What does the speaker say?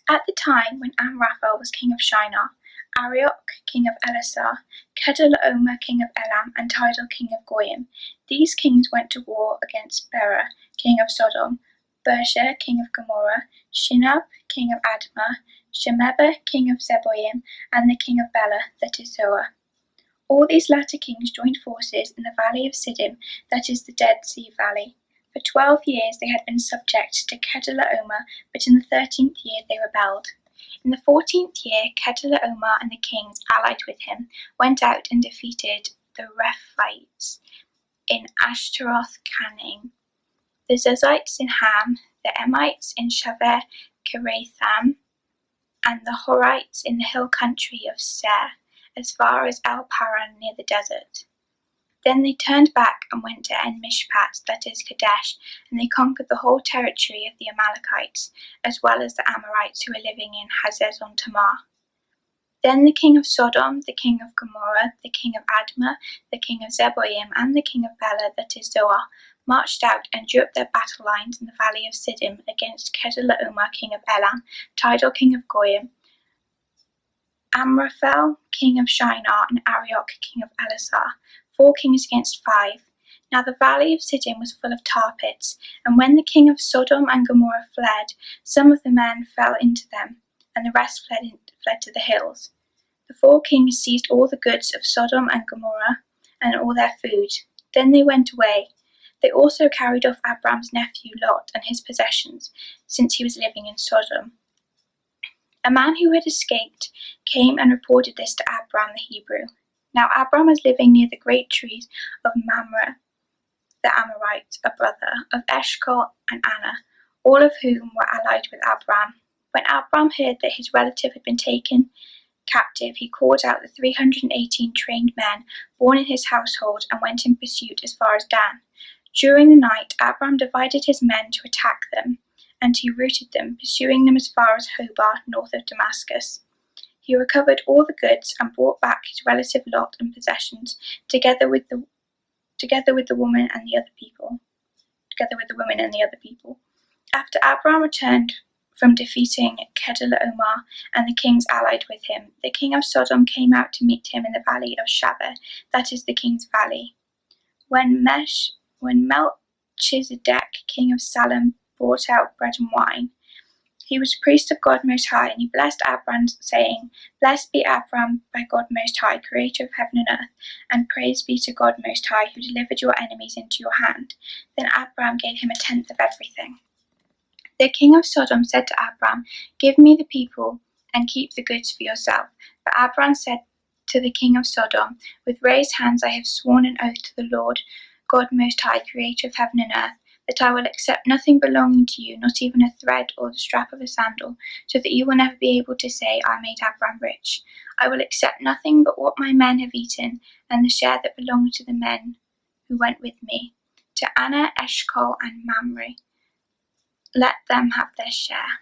At the time when Amraphel was king of Shinar, Arioch, king of Elasar, Kedorlaomer, king of Elam, and Tidal, king of Goyim, these kings went to war against Bera, king of Sodom, Birsha, king of Gomorrah, Shinab, king of Admah, Shemeba, king of Zeboim, and the king of Bela, that is Zoar. All these latter kings joined forces in the valley of Siddim, that is the Dead Sea Valley. For 12 years they had been subject to Kedorlaomer, but in the 13th year they rebelled. In the 14th year, Kedorlaomer and the kings allied with him went out and defeated the Rephites in Ashtaroth-Canaim, the Zuzites in Ham, the Emites in Shaveh Kiriatham, and the Horites in the hill country of Seir, as far as El-Paran near the desert. Then they turned back and went to En-Mishpat, that is Kadesh, and they conquered the whole territory of the Amalekites, as well as the Amorites who were living in Hazezon Tamar. Then the king of Sodom, the king of Gomorrah, the king of Admah, the king of Zeboim, and the king of Bela, that is Zoar, marched out and drew up their battle lines in the valley of Siddim against Kedorlaomer, king of Elam, Tidal, king of Goyim, Amraphel, king of Shinar, and Arioch, king of Elasar, 4 kings against 5. Now the valley of Siddim was full of tar pits, and when the king of Sodom and Gomorrah fled, some of the men fell into them, and the rest fled to the hills. The 4 kings seized all the goods of Sodom and Gomorrah, and all their food. Then they went away. They also carried off Abram's nephew Lot and his possessions, since he was living in Sodom. A man who had escaped came and reported this to Abram the Hebrew. Now Abram was living near the great trees of Mamre, the Amorite, a brother of Eshcol and Anna, all of whom were allied with Abram. When Abram heard that his relative had been taken captive, he called out the 318 trained men born in his household and went in pursuit as far as Dan. During the night, Abram divided his men to attack them, and he routed them, pursuing them as far as Hobah, north of Damascus. He recovered all the goods and brought back his relative Lot and possessions, together with the woman and the other people. After Abram returned from defeating Kedorlaomer and the kings allied with him, the king of Sodom came out to meet him in the valley of Shaveh, that is the king's valley. When Melchizedek, king of Salem, brought out bread and wine, he was priest of God Most High, and he blessed Abram, saying, Blessed be Abram by God Most High, creator of heaven and earth, and praise be to God Most High, who delivered your enemies into your hand. Then Abram gave him 1/10 of everything. The king of Sodom said to Abram, Give me the people, and keep the goods for yourself. But Abram said to the king of Sodom, With raised hands I have sworn an oath to the Lord God Most High, creator of heaven and earth, that I will accept nothing belonging to you, not even a thread or the strap of a sandal, so that you will never be able to say, I made Abram rich. I will accept nothing but what my men have eaten, and the share that belonged to the men who went with me, to Anna, Eshcol, and Mamre. Let them have their share.